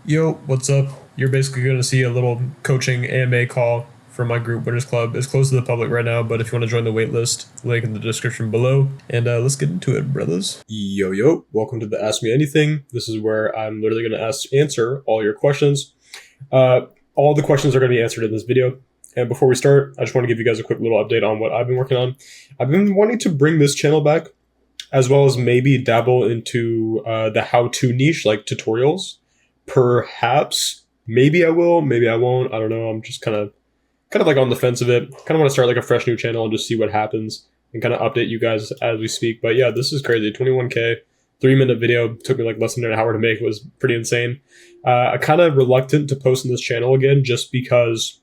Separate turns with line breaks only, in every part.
Yo, what's up? You're basically going to see a little coaching AMA call from my group Winners Club. It's closed to the public right now, but if you want to join the waitlist, link in the description below. And let's get into it, brothers. Yo, welcome to the Ask Me Anything. This is where I'm literally going to answer all your questions. All the questions are going to be answered in this video. And before we start, I just want to give you guys a quick little update on what I've been working on. I've been wanting to bring this channel back, as well as maybe dabble into the how-to niche, like tutorials. Perhaps, maybe I will, maybe I won't. I don't know. I'm just kind of like on the fence of it. Kind of want to start like a fresh new channel and just see what happens and kind of update you guys as we speak. But yeah, this is crazy. 21K, 3-minute video. Took me like less than an hour to make. It was pretty insane. I'm kind of reluctant to post on this channel again just because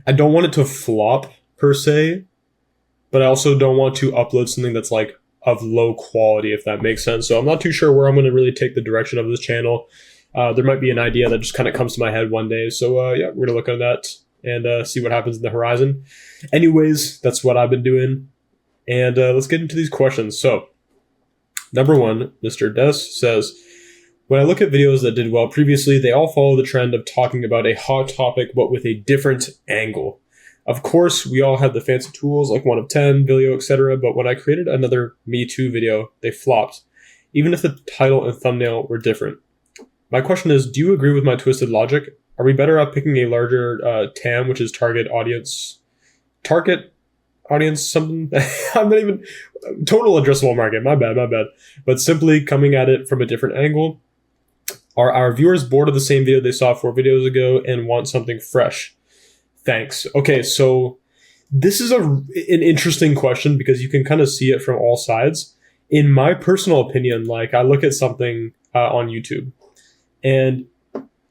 I don't want it to flop per se, but I also don't want to upload something that's like of low quality, if that makes sense. So I'm not too sure where I'm going to really take the direction of this channel. There might be an idea that just kind of comes to my head one day. So yeah, we're going to look at that and see what happens in the horizon. Anyways, that's what I've been doing. And let's get into these questions. So number one, Mr. Des says, when I look at videos that did well previously, they all follow the trend of talking about a hot topic, but with a different angle. Of course, we all have the fancy tools like 1 of 10, video, etc. But when I created another Me Too video, they flopped, even if the title and thumbnail were different. My question is, do you agree with my twisted logic? Are we better off picking a larger TAM, which is target audience, something? I'm not even, total addressable market, my bad. But simply coming at it from a different angle. Are our viewers bored of the same video they saw 4 videos ago and want something fresh? Thanks. Okay, so this is an interesting question because you can kind of see it from all sides. In my personal opinion, like I look at something on YouTube, and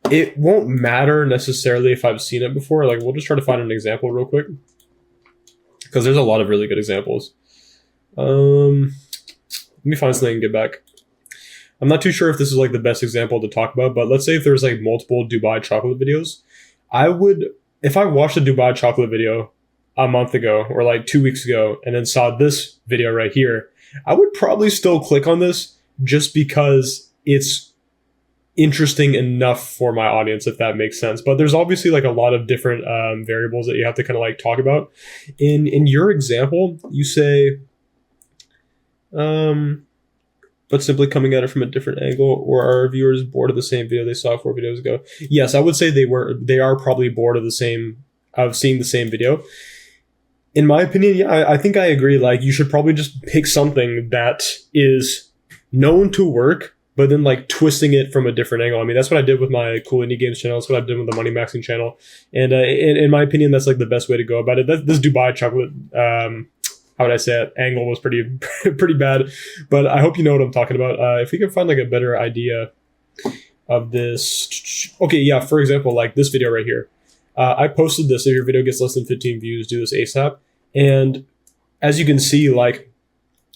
it won't matter necessarily if I've seen it before. Like, we'll just try to find an example real quick, because there's a lot of really good examples. Let me find something and get back. I'm not too sure if this is like the best example to talk about, but let's say if there's like multiple Dubai chocolate videos, I would, if I watched a Dubai chocolate video a month ago or like 2 weeks ago and then saw this video right here, I would probably still click on this just because it's interesting enough for my audience, if that makes sense. But there's obviously like a lot of different variables that you have to kind of like talk about. In your example, you say, but simply coming at it from a different angle, or are our viewers bored of the same video they saw 4 videos ago? Yes, I would say they are probably bored of seeing the same video. In my opinion, yeah, I think I agree. Like, you should probably just pick something that is known to work, but then like twisting it from a different angle. I mean, that's what I did with my Cool Indie Games channel. That's what I did with the Money Maxing channel. And in my opinion, that's like the best way to go about it. This Dubai chocolate, how would I say it, angle was pretty bad. But I hope you know what I'm talking about. If we can find like a better idea of this. Okay, yeah, for example, like this video right here. I posted this. If your video gets less than 15 views, do this ASAP. And as you can see, like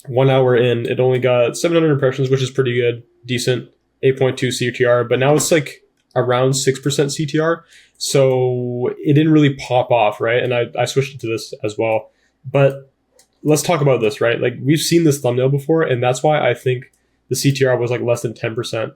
1 hour in, it only got 700 impressions, which is pretty good, decent, 8.2 CTR. But now it's like around 6% CTR. So it didn't really pop off, right? And I switched it to this as well. But let's talk about this, right? Like, we've seen this thumbnail before, and that's why I think the CTR was like less than 10%.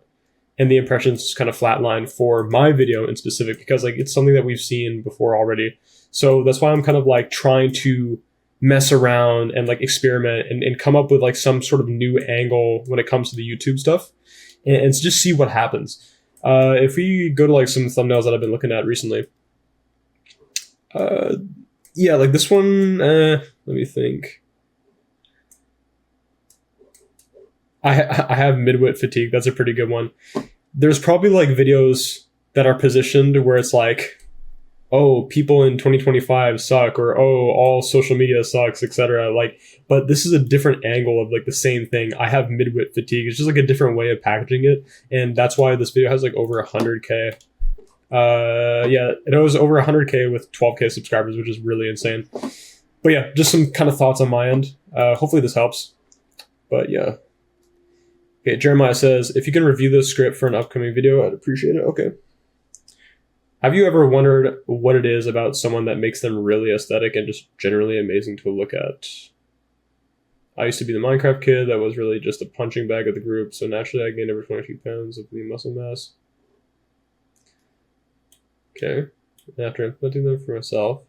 And the impressions kind of flatline for my video in specific, because like it's something that we've seen before already. So that's why I'm kind of like trying to mess around and like experiment and come up with like some sort of new angle when it comes to the YouTube stuff, and just see what happens. If we go to like some thumbnails that I've been looking at recently, yeah, like this one, let me think. I have midwit fatigue. That's a pretty good one. There's probably like videos that are positioned where it's like, oh, people in 2025 suck, or oh, all social media sucks, etc. Like, but this is a different angle of like the same thing. I have midwit fatigue. It's just like a different way of packaging it, and that's why this video has like over 100K. Yeah, it was over 100K with 12K subscribers, which is really insane. But yeah, just some kind of thoughts on my end. Hopefully this helps. But yeah. Okay, Jeremiah says, if you can review the script for an upcoming video, I'd appreciate it. Okay. Have you ever wondered what it is about someone that makes them really aesthetic and just generally amazing to look at? I used to be the Minecraft kid that was really just a punching bag of the group, so naturally I gained over 22 pounds of lean muscle mass. Okay. After implementing them for myself.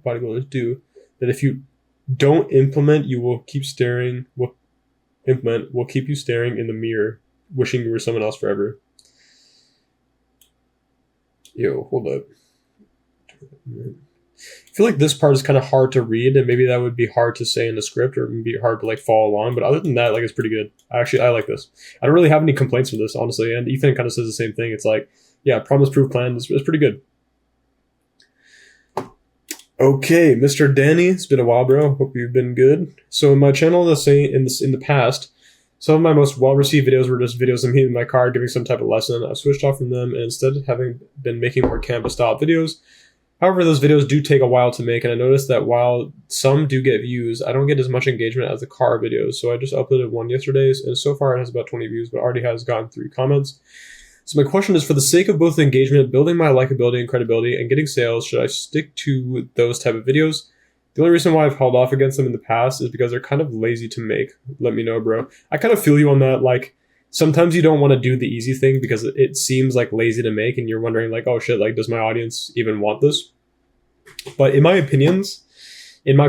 Body builders do that. If you don't implement, you will keep staring. Will implement will keep you staring in the mirror, wishing you were someone else forever. Yo, hold up. I feel like this part is kind of hard to read, and maybe that would be hard to say in the script, or maybe hard to like follow along. But other than that, like it's pretty good. I like this. I don't really have any complaints with this, honestly. And Ethan kind of says the same thing. It's like, yeah, promise proof plan is pretty good. Okay, Mr. Danny, it's been a while, bro. Hope you've been good. So, my channel, in the past, some of my most well-received videos were just videos of me in my car giving some type of lesson. I switched off from them, and instead having been making more Canva-style videos. However, those videos do take a while to make, and I noticed that while some do get views, I don't get as much engagement as the car videos. So I just uploaded one yesterday, and so far it has about 20 views, but already has gotten 3 comments. So my question is, for the sake of both engagement, building my likability and credibility, and getting sales, should I stick to those type of videos? The only reason why I've held off against them in the past is because they're kind of lazy to make. Let me know, bro. I kind of feel you on that. Like, sometimes you don't want to do the easy thing because it seems like lazy to make, and you're wondering like, oh shit, like, does my audience even want this? But in my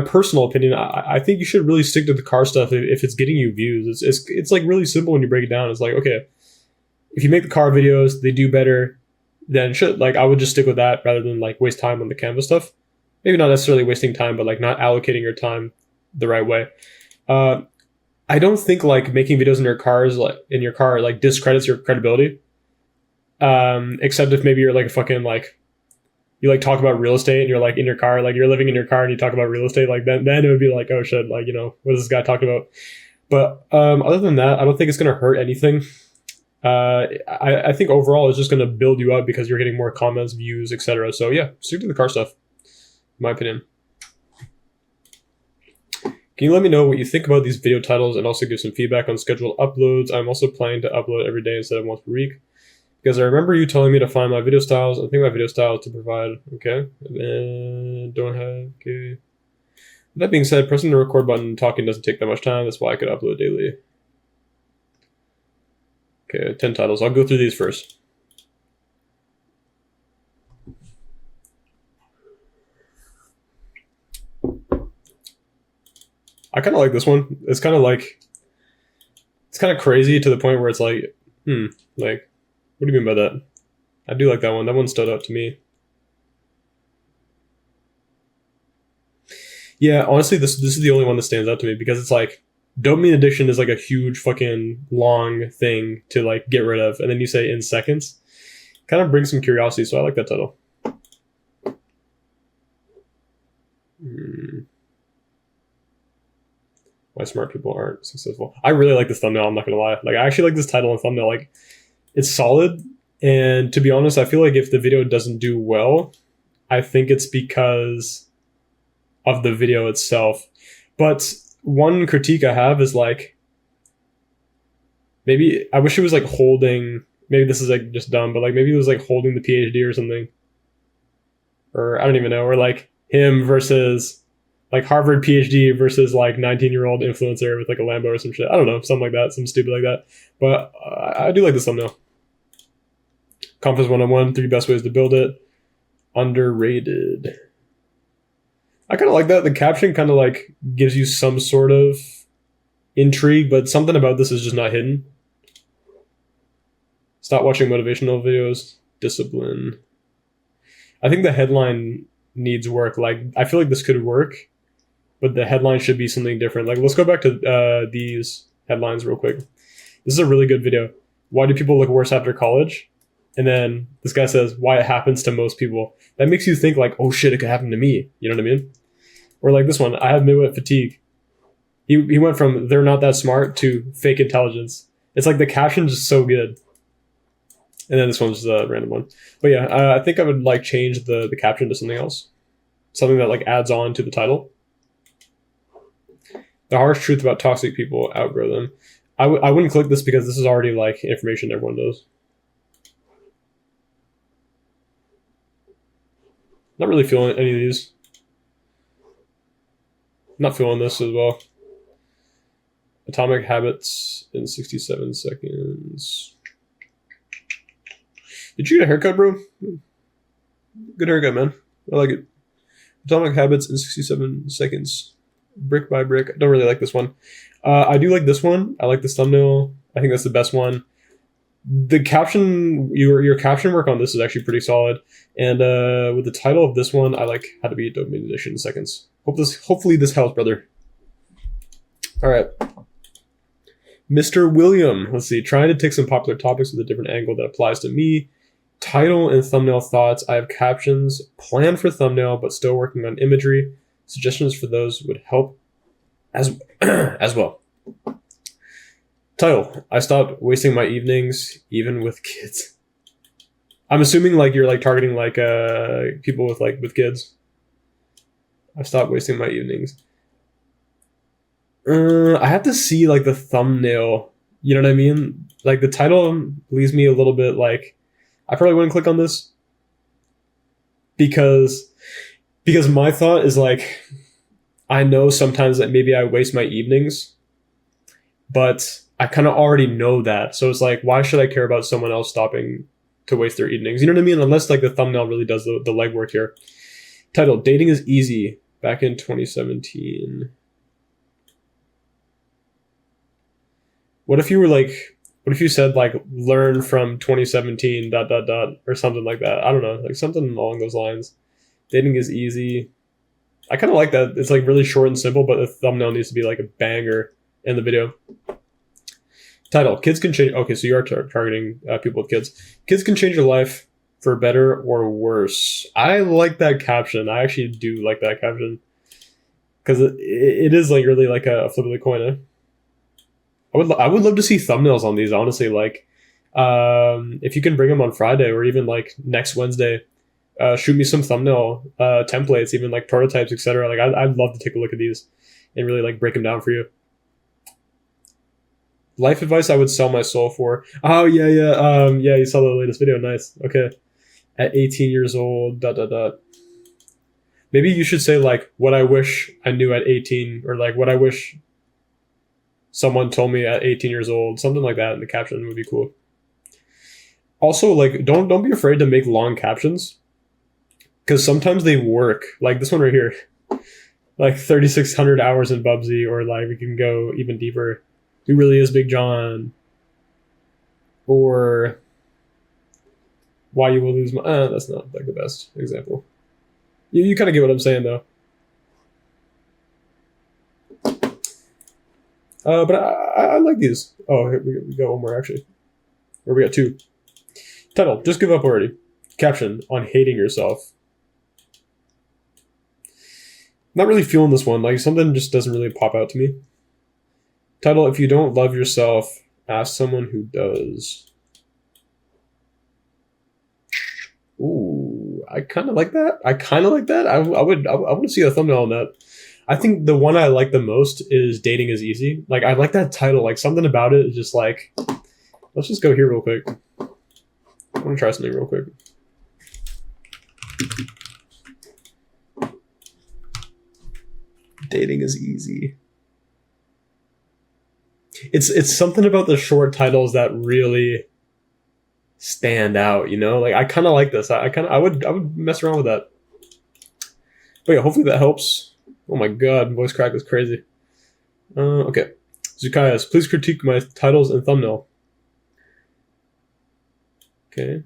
personal opinion, I think you should really stick to the car stuff if it's getting you views. It's like really simple when you break it down. It's like, okay, if you make the car videos, they do better, then like I would just stick with that rather than like waste time on the Canva stuff. Maybe not necessarily wasting time, but like not allocating your time the right way. I don't think like making videos in your car like discredits your credibility. Except if maybe you're like a fucking like, you like talk about real estate and you're like in your car, like you're living in your car and you talk about real estate, like then it would be like, oh shit, like, you know, what is this guy talking about? But other than that, I don't think it's gonna hurt anything. I think overall it's just going to build you up because you're getting more comments, views, etc. So yeah, stick to the car stuff, in my opinion. Can you let me know what you think about these video titles and also give some feedback on scheduled uploads? I'm also planning to upload every day instead of once per week because I remember you telling me to find my video styles. I think my video style to provide. Okay, and don't have. Okay. With that being said, pressing the record button and talking doesn't take that much time. That's why I could upload daily. Okay, 10 titles. I'll go through these first. I kind of like this one. It's kind of crazy to the point where it's like, like, what do you mean by that? I do like that one. That one stood out to me. Yeah, honestly, this is the only one that stands out to me because it's like, dopamine addiction is like a huge fucking long thing to like get rid of, and then you say in seconds, kind of brings some curiosity. So I like that title. Why smart people aren't successful. I really like this thumbnail. I'm not gonna lie. Like I actually like this title and thumbnail. Like it's solid. And to be honest, I feel like if the video doesn't do well, I think it's because of the video itself. But one critique I have is like, maybe I wish it was like holding, maybe this is like just dumb, but like maybe it was like holding the PhD or something. Or I don't even know, or like him versus like Harvard PhD versus like 19-year-old influencer with like a Lambo or some shit. I don't know, something like that, some stupid like that. But I do like this thumbnail. Confidence 101, 3 best ways to build it. Underrated. I kind of like that. The caption kind of like gives you some sort of intrigue, but something about this is just not hidden. Stop watching motivational videos. Discipline. I think the headline needs work. Like, I feel like this could work, but the headline should be something different. Like, let's go back to these headlines real quick. This is a really good video. Why do people look worse after college? And then this guy says, why it happens to most people. That makes you think like, oh shit, it could happen to me. You know what I mean? Or like this one, I have midwit fatigue. He went from they're not that smart to fake intelligence. It's like the caption's just so good. And then this one's just a random one. But yeah, I think I would like change the caption to something else. Something that like adds on to the title. The harsh truth about toxic people, outgrow them. I wouldn't click this because this is already like information everyone knows. Not really feeling any of these. Not feeling this as well. Atomic Habits in 67 seconds. Did you get a haircut, bro? Good haircut, man. I like it. Atomic Habits in 67 seconds. Brick by brick. I don't really like this one. I do like this one. I like this thumbnail. I think that's the best one. The caption, your caption work on this is actually pretty solid. And with the title of this one, I like how to be a dopamine addiction in seconds. Hopefully this helps, brother. All right. Mr. William. Let's see. Trying to take some popular topics with a different angle that applies to me. Title and thumbnail thoughts. I have captions planned for thumbnail, but still working on imagery. Suggestions for those would help as well. Title. I stopped wasting my evenings, even with kids. I'm assuming like you're like targeting like people with kids. I stopped wasting my evenings. I have to see like the thumbnail. You know what I mean? Like the title leaves me a little bit like I probably wouldn't click on this because my thought is like I know sometimes that maybe I waste my evenings, but I kind of already know that. So it's like, why should I care about someone else stopping to waste their evenings? You know what I mean? Unless like the thumbnail really does the legwork here. Title, Dating is Easy, back in 2017. What if you said like learn from 2017 ... or something like that? I don't know, like something along those lines. Dating is easy. I kind of like that. It's like really short and simple, but the thumbnail needs to be like a banger in the video. Title, Kids Can Change. Okay, so you are targeting people with kids. Kids can change your life for better or worse. I like that caption. I actually do like that caption because it is like really like a flip of the coin. Eh? I would love to see thumbnails on these, honestly. Like, if you can bring them on Friday or even like next Wednesday, shoot me some thumbnail templates, even like prototypes, etc. Like, I'd love to take a look at these and really like break them down for you. Life advice I would sell my soul for. Oh yeah. Yeah, you saw the latest video. Nice. Okay. At 18 years old. ... Maybe you should say like what I wish I knew at 18, or like what I wish someone told me at 18 years old. Something like that in the caption would be cool. Also, like don't be afraid to make long captions, because sometimes they work. Like this one right here, like 3,600 hours in Bubsy, or like we can go even deeper. Who really is Big John? Or why you will lose my... that's not like the best example. You kind of get what I'm saying though. But I like these. Oh, here we got one more actually. Or we got two. Title, Just Give Up Already. Caption, On Hating Yourself. Not really feeling this one. Like something just doesn't really pop out to me. Title, If You Don't Love Yourself, Ask Someone Who Does. Ooh, I kind of like that. I want to see a thumbnail on that. I think the one I like the most is Dating is Easy. Like, I like that title. Like, something about it is just like, let's just go here real quick. I want to try something real quick. Dating is Easy. It's something about the short titles that really stand out, you know? Like I kind of like this. I would mess around with that. But yeah, hopefully that helps. Oh my god, voice crack is crazy. Okay. Zukayas, please critique my titles and thumbnail. Okay.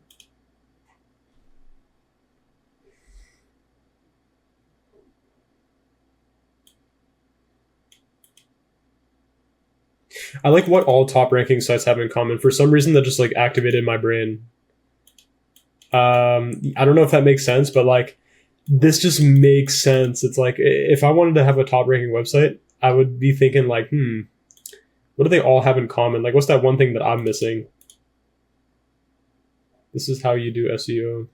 I like what all top ranking sites have in common. For some reason, that just like activated my brain. I don't know if that makes sense, but like this just makes sense. It's like if I wanted to have a top ranking website, I would be thinking like, what do they all have in common? Like, what's that one thing that I'm missing? This is how you do SEO.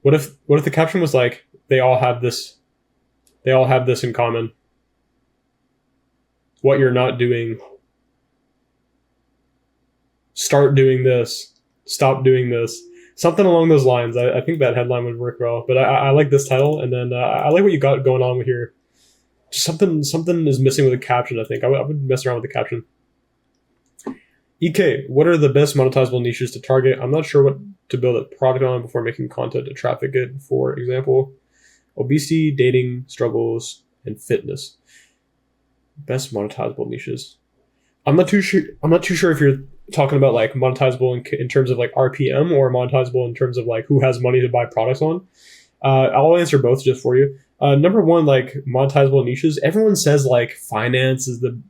What if the caption was like, they all have this in common? What you're not doing. Start doing this. Stop doing this. Something along those lines. I think that headline would work well. But I like this title, and then I like what you got going on with here. Just something is missing with the caption. I think I would mess around with the caption. EK, what are the best monetizable niches to target? I'm not sure what to build a product on before making content to traffic it. For example, obesity, dating, struggles, and fitness. Best monetizable niches. I'm not too sure if you're talking about like monetizable in terms of like RPM or monetizable in terms of like who has money to buy products on. I'll answer both just for you. Number one, like monetizable niches. Everyone says like finance is the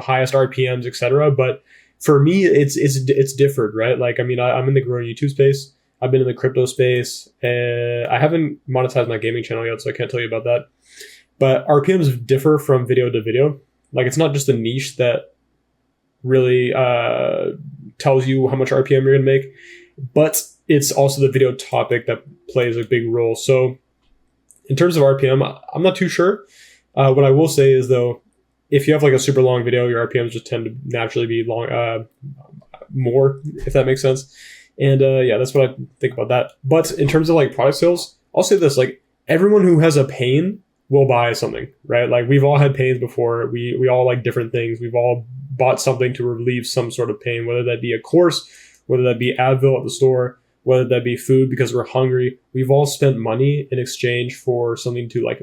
highest RPMs, etc. But for me, it's different, right? Like, I mean, I'm in the growing YouTube space. I've been in the crypto space. I haven't monetized my gaming channel yet, so I can't tell you about that. But RPMs differ from video to video. Like, it's not just a niche that really tells you how much RPM you're going to make, but it's also the video topic that plays a big role. So in terms of RPM, I'm not too sure. What I will say is, though, if you have like a super long video, your RPMs just tend to naturally be long, more, if that makes sense. And yeah, that's what I think about that. But in terms of like product sales, I'll say this, like everyone who has a pain will buy something, right? Like we've all had pains before. We all like different things. We've all bought something to relieve some sort of pain, whether that be a course, whether that be Advil at the store, whether that be food because we're hungry. We've all spent money in exchange for something to like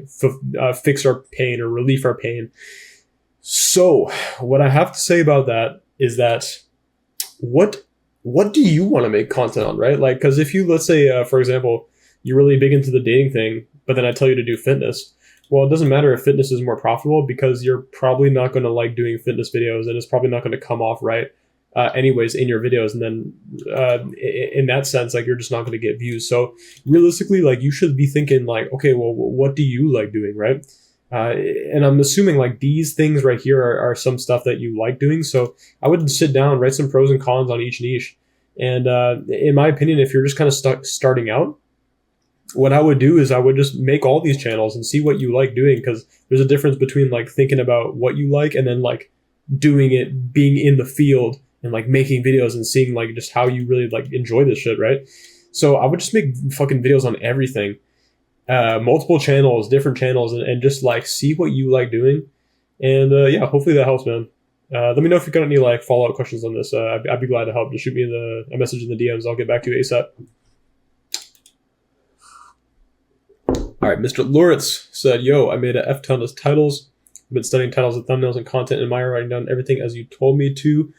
fix our pain or relieve our pain. So what I have to say about that is that what do you want to make content on, right? Like, because if you, let's say, for example, you're really big into the dating thing, but then I tell you to do fitness. Well, it doesn't matter if fitness is more profitable because you're probably not going to like doing fitness videos and it's probably not going to come off right anyways in your videos. And then in that sense, like you're just not going to get views. So realistically, like you should be thinking like, okay, well, what do you like doing, right? And I'm assuming like these things right here are some stuff that you like doing. So I would sit down, write some pros and cons on each niche. And in my opinion, if you're just kind of starting out, what I would do is I would just make all these channels and see what you like doing, because there's a difference between like thinking about what you like and then like doing it, being in the field and like making videos and seeing like just how you really like enjoy this shit, right? So I would just make fucking videos on everything, multiple channels, different channels, and just like see what you like doing. And yeah, hopefully that helps, man. Let me know if you've got any like follow-up questions on this. I'd be glad to help. Just shoot me a message in the DMs. I'll get back to you ASAP. All right, Mr. Loritz said, yo, I made a F ton of titles. I've been studying titles and thumbnails and content in Maya, writing down everything as you told me to.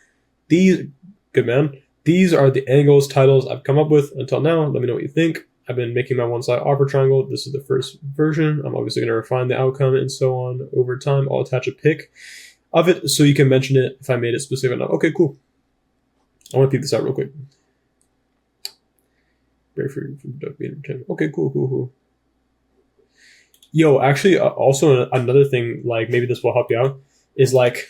These, good man, these are the angles titles I've come up with until now. Let me know what you think. I've been making my one-side offer triangle. This is the first version. I'm obviously going to refine the outcome and so on over time. I'll attach a pic of it so you can mention it if I made it specific enough. Okay, cool. I want to peek this out real quick. Okay, cool. Yo, actually, also another thing, like maybe this will help you out, is like,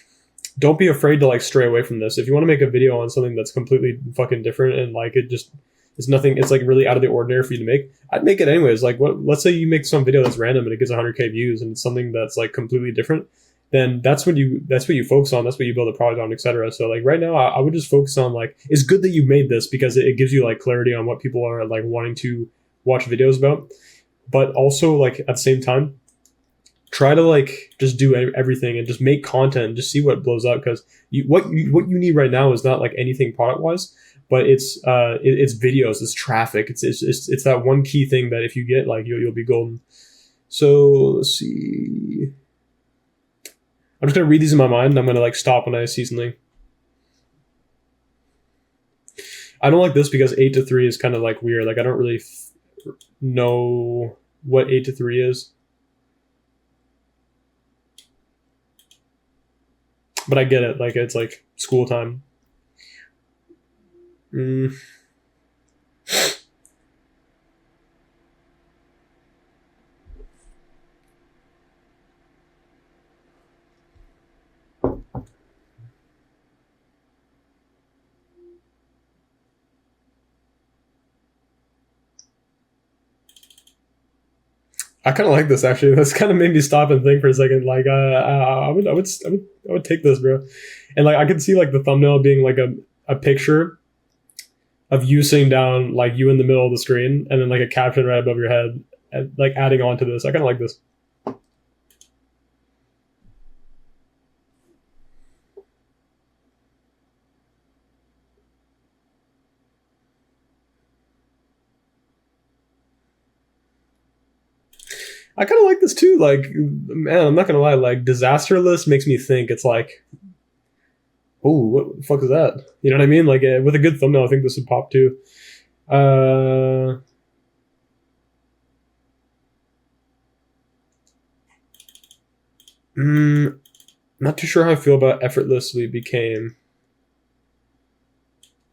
don't be afraid to like stray away from this. If you want to make a video on something that's completely fucking different and like it just is nothing, it's like really out of the ordinary for you to make, I'd make it anyways. Like, let's say you make some video that's random and it gets 100K views and it's something that's like completely different, then that's what you focus on. That's what you build a product on, etc. So like right now, I would just focus on like, it's good that you made this because it gives you like clarity on what people are like wanting to watch videos about. But also, like, at the same time, try to, like, just do everything and just make content and just see what blows up. Because what you need right now is not, like, anything product-wise, but it's videos, it's traffic. It's that one key thing that if you get, like, you'll be golden. So, let's see. I'm just going to read these in my mind, and I'm going to, like, stop when I see something. I don't like this because 8 to 3 is kind of, like, weird. Like, I don't really know what 8 to 3 is, but I get it. Like it's like school time. I kind of like this actually. This kind of made me stop and think for a second. Like, I would take this, bro. And like, I could see like the thumbnail being like a picture of you sitting down, like you in the middle of the screen, and then like a caption right above your head, and, like adding on to this. I kind of like this. I kind of like this too. Like, man, I'm not gonna lie. Like, disaster list makes me think it's like, oh, what the fuck is that? You know what I mean? Like, with a good thumbnail, I think this would pop too. Not too sure how I feel about effortlessly became,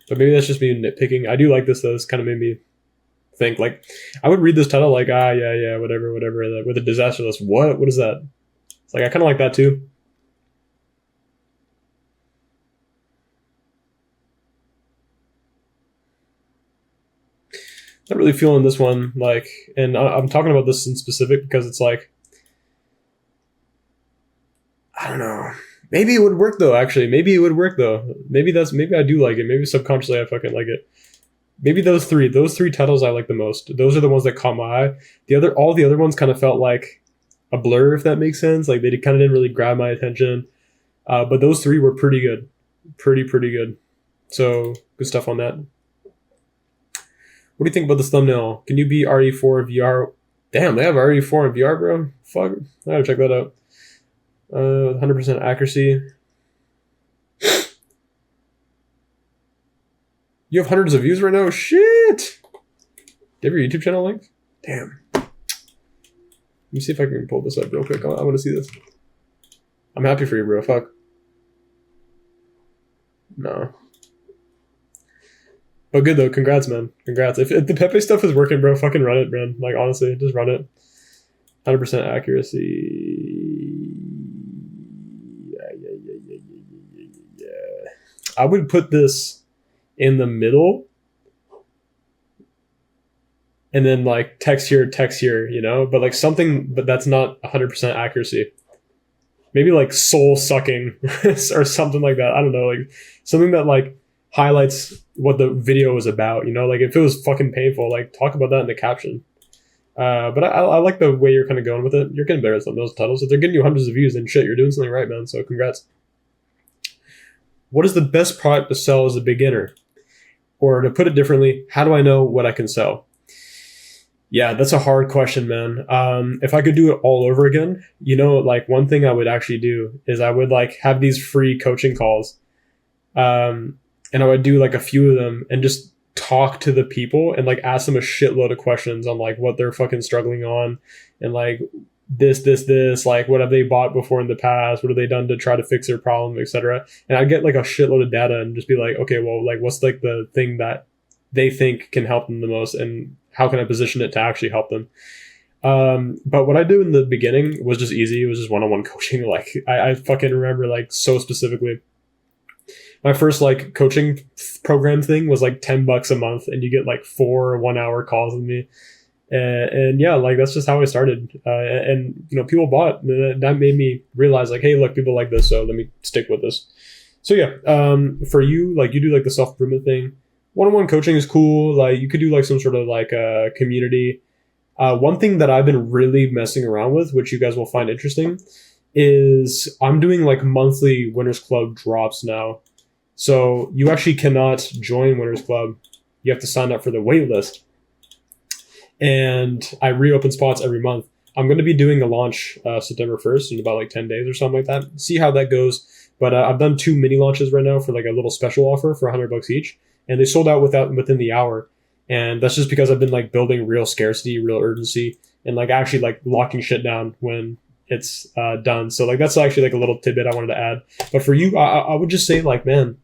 but maybe that's just me nitpicking. I do like this though. This kind of made me think. Like, I would read this title like, yeah, whatever. With a disaster list, what is that? It's like I kind of like that too. Not really feeling this one, like, and I'm talking about this in specific because it's like, I don't know. Maybe it would work though. Actually, maybe it would work though. Maybe I do like it. Maybe subconsciously I fucking like it. Maybe those three titles I like the most. Those are the ones that caught my eye. All the other ones kind of felt like a blur, if that makes sense. Like they kind of didn't really grab my attention. But those three were pretty good, pretty good. So good stuff on that. What do you think about this thumbnail? Can you be RE4 VR? Damn, they have RE4 in VR, bro. Fuck, I gotta check that out. 100% accuracy. You have hundreds of views right now? Shit! Do you have your YouTube channel linked? Damn. Let me see if I can pull this up real quick. I want to see this. I'm happy for you, bro. Fuck. No. But good though. Congrats, man. Congrats. If the Pepe stuff is working, bro, fucking run it, man. Like, honestly, just run it. 100% accuracy. Yeah. I would put this in the middle and then like text here, you know, but like something, but that's not 100% accuracy. Maybe like soul sucking or something like that. I don't know, like something that like highlights what the video is about, you know, like if it was fucking painful, like talk about that in the caption. But I like the way you're kind of going with it. You're getting better at some of those titles. If they're getting you hundreds of views, then shit, you're doing something right, man. So congrats. What is the best product to sell as a beginner? Or to put it differently, how do I know what I can sell? Yeah, that's a hard question, man. If I could do it all over again, you know, like one thing I would actually do is I would like have these free coaching calls. And I would do like a few of them and just talk to the people and like ask them a shitload of questions on like what they're fucking struggling on and like this, like what have they bought before in the past? What have they done to try to fix their problem, etc. And I'd get like a shitload of data and just be like, okay, well, like what's like the thing that they think can help them the most and how can I position it to actually help them? But what I do in the beginning was just easy. It was just one-on-one coaching. Like I fucking remember like so specifically. My first like coaching program thing was like $10 a month and you get like 4 1-hour calls with me. And yeah, like that's just how I started. And you know, people bought. That made me realize like, hey, look, people like this, so let me stick with this. So yeah, for you, like you do like the self-improvement thing. One-on-one coaching is cool. Like you could do like some sort of like a community. One thing that I've been really messing around with, which you guys will find interesting, is I'm doing like monthly Winners Club drops now. So you actually cannot join Winners Club. You have to sign up for the wait list. And I reopen spots every month. I'm going to be doing a launch September 1st in about like 10 days or something like that. See how that goes. But I've done 2 mini launches right now for like a little special offer for $100 each. And they sold out within the hour. And that's just because I've been like building real scarcity, real urgency, and like actually like locking shit down when it's done. So like that's actually like a little tidbit I wanted to add. But for you, I would just say like, man,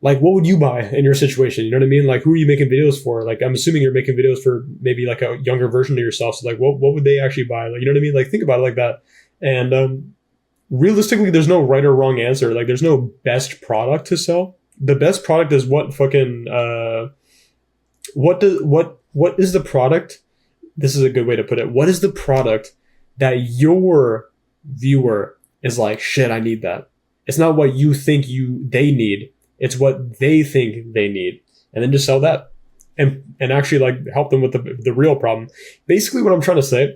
like what would you buy in your situation? You know what I mean? Like who are you making videos for? Like I'm assuming you're making videos for maybe like a younger version of yourself. So like what would they actually buy? Like, you know what I mean? Like think about it like that. And realistically, there's no right or wrong answer. Like there's no best product to sell. The best product is what fucking what is the product? This is a good way to put it. What is the product that your viewer is like, shit, I need that? It's not what you think they need. It's what they think they need. and then just sell that, and actually like help them with the real problem. Basically, what I'm trying to say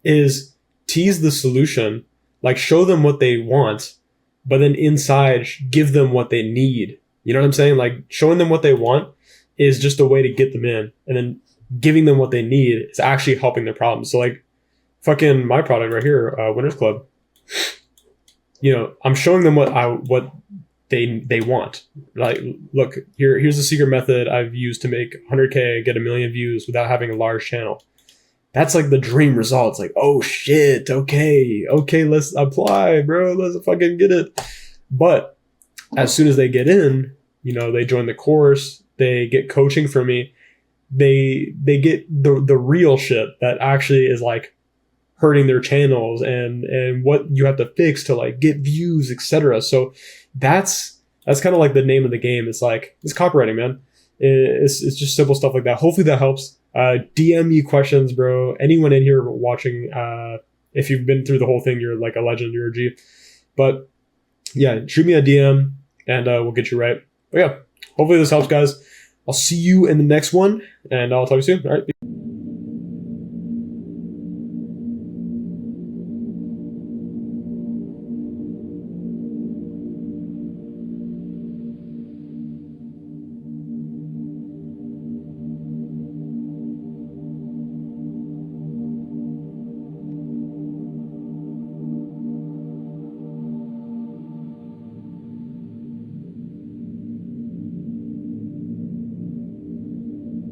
is tease the solution, like show them what they want, but then inside give them what they need. You know what I'm saying? Like showing them what they want is just a way to get them in, and then giving them what they need is actually helping their problems. So like fucking my product right here, Winners Club, you know, I'm showing them what they want. Like, look, here's the secret method I've used to make 100K, get 1 million views without having a large channel. That's like the dream result. It's like, oh shit, okay, let's apply, bro, let's fucking get it. But as soon as they get in, you know, they join the course, they get coaching from me, they get the real shit that actually is like hurting their channels and what you have to fix to like get views, etc. So that's kind of like the name of the game. It's like, it's copywriting, man. It's just simple stuff like that. Hopefully that helps. DM me questions, bro. Anyone in here watching, if you've been through the whole thing, you're like a legend, you're a G. But yeah, shoot me a DM and we'll get you right. But yeah, hopefully this helps, guys. I'll see you in the next one, and I'll talk to you soon. All right.